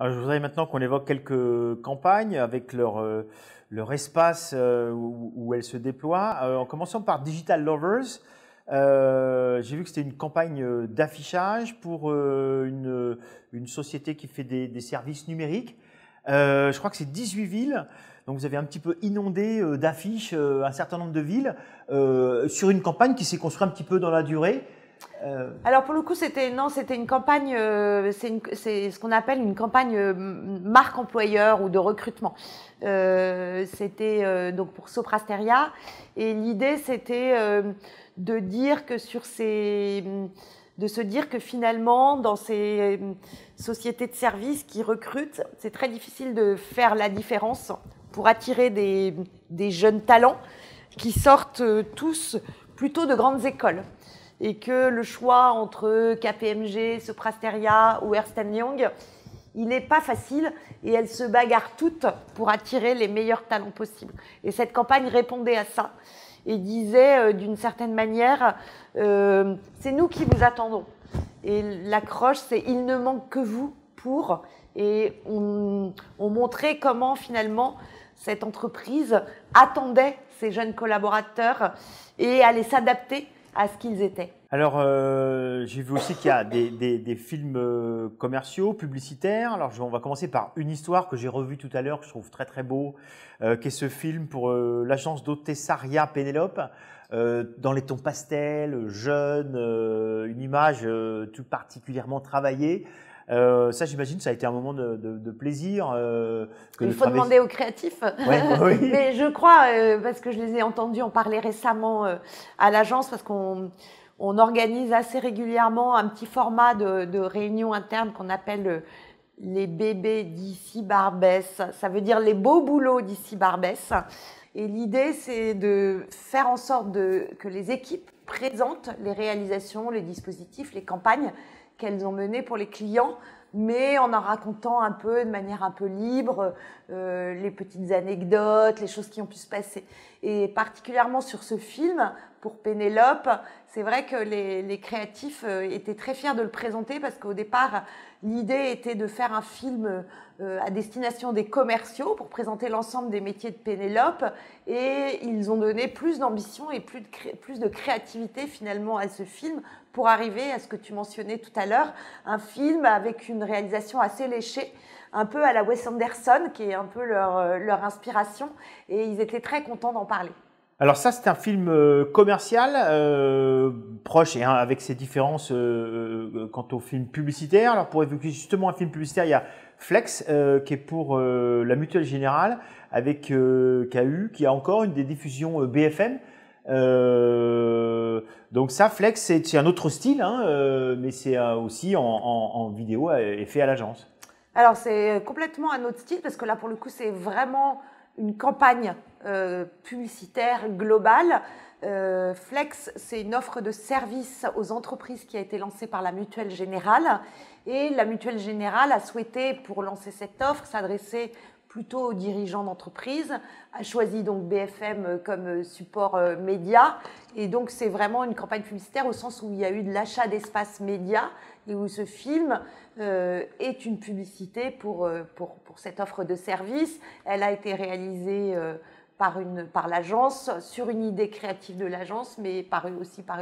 Alors, je voudrais maintenant qu'on évoque quelques campagnes avec leur espace où elles se déploient. En commençant par Digital Lovers, j'ai vu que c'était une campagne d'affichage pour une société qui fait des services numériques. Je crois que c'est 18 villes. Donc vous avez un petit peu inondé d'affiches un certain nombre de villes sur une campagne qui s'est construite un petit peu dans la durée. Alors pour le coup, c'était une campagne, c'est ce qu'on appelle une campagne marque employeur ou de recrutement. C'était donc pour Soprasteria, et l'idée c'était de dire que de se dire que finalement dans ces sociétés de services qui recrutent, c'est très difficile de faire la différence pour attirer des jeunes talents qui sortent tous plutôt de grandes écoles. Et que le choix entre KPMG, Soprasteria ou Ernst & Young, il n'est pas facile et elles se bagarrent toutes pour attirer les meilleurs talents possibles. Et cette campagne répondait à ça et disait d'une certaine manière, c'est nous qui vous attendons. Et l'accroche, c'est « il ne manque que vous pour ». Et on montrait comment finalement cette entreprise attendait ses jeunes collaborateurs et allait s'adapter à ce qu'ils étaient. Alors, j'ai vu aussi qu'il y a des films commerciaux, publicitaires. Alors, on va commencer par une histoire que j'ai revue tout à l'heure, que je trouve très très beau, qui est ce film pour l'agence d'Otessaria Pénélope, dans les tons pastels, jeune, une image tout particulièrement travaillée. Ça, j'imagine, ça a été un moment de plaisir. Il faut demander aux créatifs. Ouais, oui. Mais je crois, parce que je les ai entendus en parler récemment à l'agence, parce qu'on organise assez régulièrement un petit format de réunion interne qu'on appelle les bébés d'ici Barbès. Ça veut dire les beaux boulots d'ici Barbès. Et l'idée, c'est de faire en sorte que les équipes présentent les réalisations, les dispositifs, les campagnes qu'elles ont menées pour les clients, mais en racontant un peu, de manière un peu libre, les petites anecdotes, les choses qui ont pu se passer. Et particulièrement sur ce film, pour Pénélope, c'est vrai que les créatifs étaient très fiers de le présenter parce qu'au départ, l'idée était de faire un film à destination des commerciaux pour présenter l'ensemble des métiers de Pénélope, et ils ont donné plus d'ambition et plus de créativité finalement à ce film pour arriver à ce que tu mentionnais tout à l'heure, un film avec une réalisation assez léchée, un peu à la Wes Anderson, qui est un peu leur inspiration, et ils étaient très contents d'en parler. Alors ça, c'est un film commercial, proche, et avec ses différences quant au film publicitaire. Alors pour évoquer justement un film publicitaire, il y a Flex, qui est pour la Mutuelle Générale, avec KU, qui a encore une des diffusions BFM. Donc ça, Flex, c'est un autre style, hein, mais c'est aussi en vidéo et fait à l'agence. Alors c'est complètement un autre style, parce que là pour le coup c'est vraiment une campagne publicitaire globale. Flex, c'est une offre de service aux entreprises qui a été lancée par la Mutuelle Générale, et la Mutuelle Générale a souhaité, pour lancer cette offre, s'adresser plutôt aux dirigeants d'entreprise, a choisi donc BFM comme support média, et donc c'est vraiment une campagne publicitaire au sens où il y a eu de l'achat d'espace média et où ce film est une publicité pour cette offre de service. Elle a été réalisée par l'agence, sur une idée créative de l'agence, mais aussi par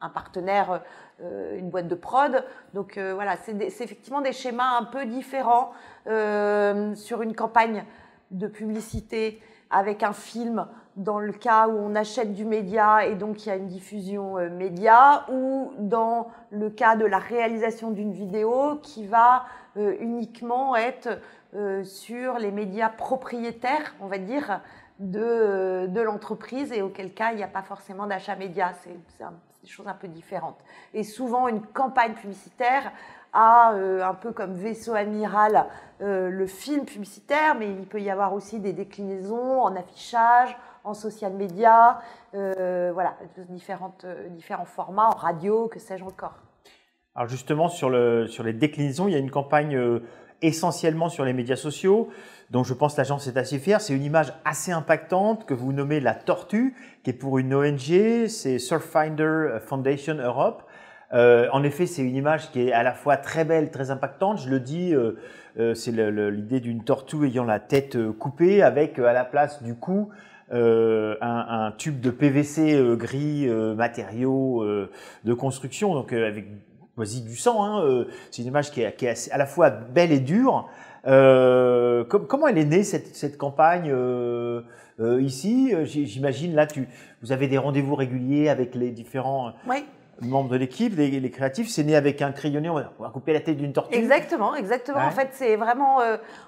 un partenaire, une boîte de prod. Donc voilà, c'est effectivement des schémas un peu différents sur une campagne de publicité avec un film, dans le cas où on achète du média et donc il y a une diffusion média, ou dans le cas de la réalisation d'une vidéo qui va uniquement être sur les médias propriétaires, on va dire, de l'entreprise, et auquel cas il n'y a pas forcément d'achat média. C'est des choses un peu différentes. Et souvent une campagne publicitaire a un peu comme vaisseau amiral le film publicitaire, mais il peut y avoir aussi des déclinaisons en affichage, en social media, voilà, différents formats, en radio, que sais-je encore. Alors justement, sur les déclinaisons, il y a une campagne essentiellement sur les médias sociaux, dont je pense l'agence est assez fière. C'est une image assez impactante que vous nommez la tortue, qui est pour une ONG, c'est Surffinder Foundation Europe. En effet, c'est une image qui est à la fois très belle, très impactante. Je le dis, c'est l'idée d'une tortue ayant la tête coupée avec à la place du cou un tube de PVC gris, matériaux de construction, donc avec quasi du sang. Hein, c'est une image qui est à la fois belle et dure. Comment elle est née cette campagne ici? J'imagine là, vous avez des rendez-vous réguliers avec les différents Oui. membres de l'équipe, les créatifs. C'est né avec un crayonné, on va couper la tête d'une tortue. Exactement, exactement. Ouais. En fait, c'est vraiment,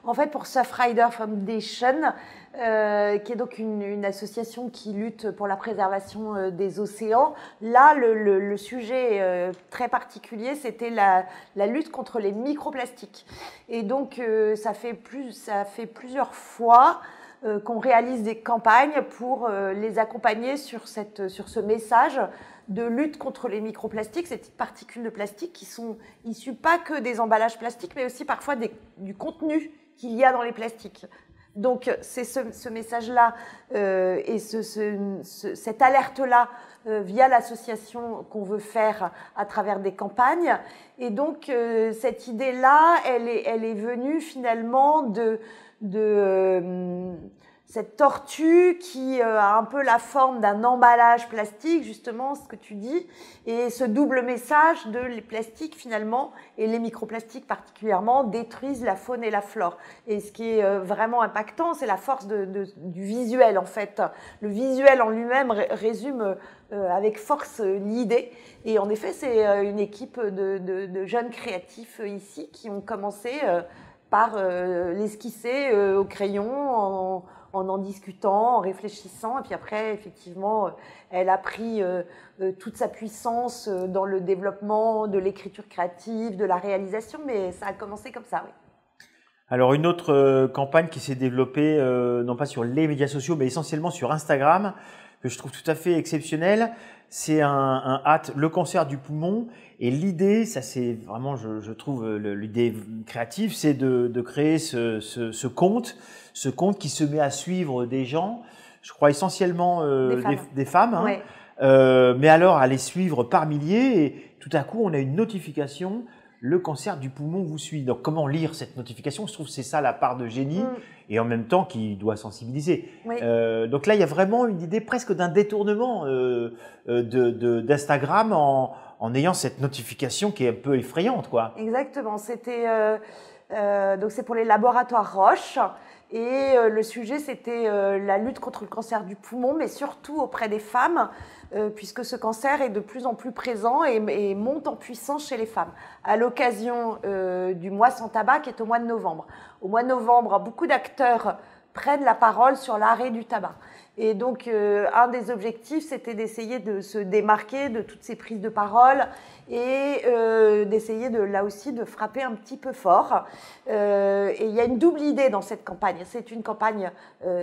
en fait, pour Surfrider Foundation, qui est donc une association qui lutte pour la préservation des océans. Là, le sujet très particulier, c'était la lutte contre les microplastiques. Et donc, ça fait plusieurs fois qu'on réalise des campagnes pour les accompagner sur ce message de lutte contre les microplastiques, ces petites particules de plastique qui sont issues pas que des emballages plastiques, mais aussi parfois du contenu qu'il y a dans les plastiques. Donc c'est ce message-là et cette alerte-là via l'association qu'on veut faire à travers des campagnes. Et donc cette idée-là, elle est venue finalement de cette tortue qui a un peu la forme d'un emballage plastique, justement, ce que tu dis, et ce double message de les plastiques finalement, et les microplastiques particulièrement, détruisent la faune et la flore. Et ce qui est vraiment impactant, c'est la force du visuel en fait. Le visuel en lui-même résume avec force l'idée. Et en effet, c'est une équipe de jeunes créatifs ici qui ont commencé par l'esquisser au crayon, en discutant, en réfléchissant. Et puis après, effectivement, elle a pris toute sa puissance dans le développement de l'écriture créative, de la réalisation, mais ça a commencé comme ça, oui. Alors, une autre campagne qui s'est développée, non pas sur les médias sociaux, mais essentiellement sur Instagram, que je trouve tout à fait exceptionnelle, c'est le cancer du poumon. Et l'idée, ça c'est vraiment, je trouve, l'idée créative, c'est de créer ce compte qui se met à suivre des gens, je crois essentiellement des femmes, hein, Ouais. mais alors à les suivre par milliers, et tout à coup on a une notification, le cancer du poumon vous suit. Donc comment lire cette notification? Je trouve que c'est ça la part de génie, et en même temps qui doit sensibiliser. Oui. Donc là il y a vraiment une idée presque d'un détournement d'Instagram en ayant cette notification qui est un peu effrayante, quoi. Exactement. C'était donc c'est pour les laboratoires Roche. Et le sujet, c'était la lutte contre le cancer du poumon, mais surtout auprès des femmes, puisque ce cancer est de plus en plus présent et monte en puissance chez les femmes. À l'occasion du mois sans tabac, qui est au mois de novembre. Au mois de novembre, beaucoup d'acteurs prennent la parole sur l'arrêt du tabac. Et donc, un des objectifs, c'était d'essayer de se démarquer de toutes ces prises de parole et d'essayer là aussi de frapper un petit peu fort. Et il y a une double idée dans cette campagne. C'est une campagne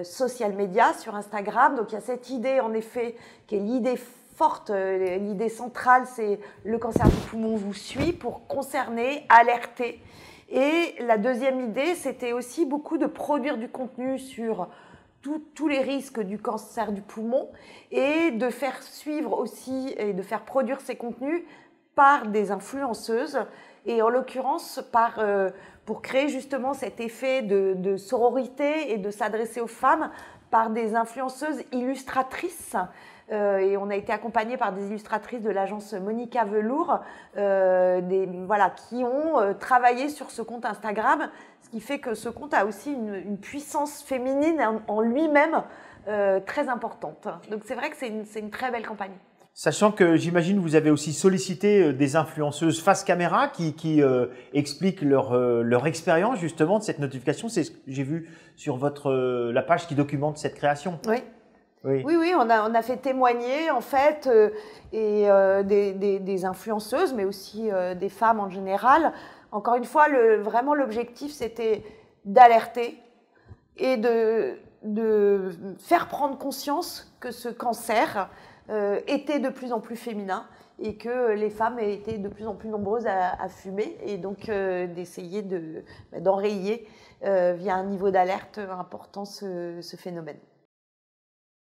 social media sur Instagram. Donc, il y a cette idée, en effet, qui est l'idée forte, l'idée centrale, c'est le cancer du poumon vous suit pour concerner, alerter. Et la deuxième idée, c'était aussi beaucoup de produire du contenu sur tous les risques du cancer du poumon et de faire suivre aussi et de faire produire ces contenus par des influenceuses et en l'occurrence pour créer justement cet effet de sororité et de s'adresser aux femmes par des influenceuses illustratrices. Et on a été accompagné par des illustratrices de l'agence Monica Velour qui ont travaillé sur ce compte Instagram, ce qui fait que ce compte a aussi une puissance féminine en lui-même très importante. Donc c'est vrai que c'est une très belle campagne. Sachant que j'imagine vous avez aussi sollicité des influenceuses face caméra qui expliquent leur expérience justement de cette notification. C'est ce que j'ai vu sur la page qui documente cette création. Oui. Oui, on a fait témoigner en fait des influenceuses, mais aussi des femmes en général. Encore une fois, vraiment l'objectif, c'était d'alerter et de faire prendre conscience que ce cancer était de plus en plus féminin et que les femmes étaient de plus en plus nombreuses à fumer, et donc d'essayer d'enrayer via un niveau d'alerte important ce phénomène.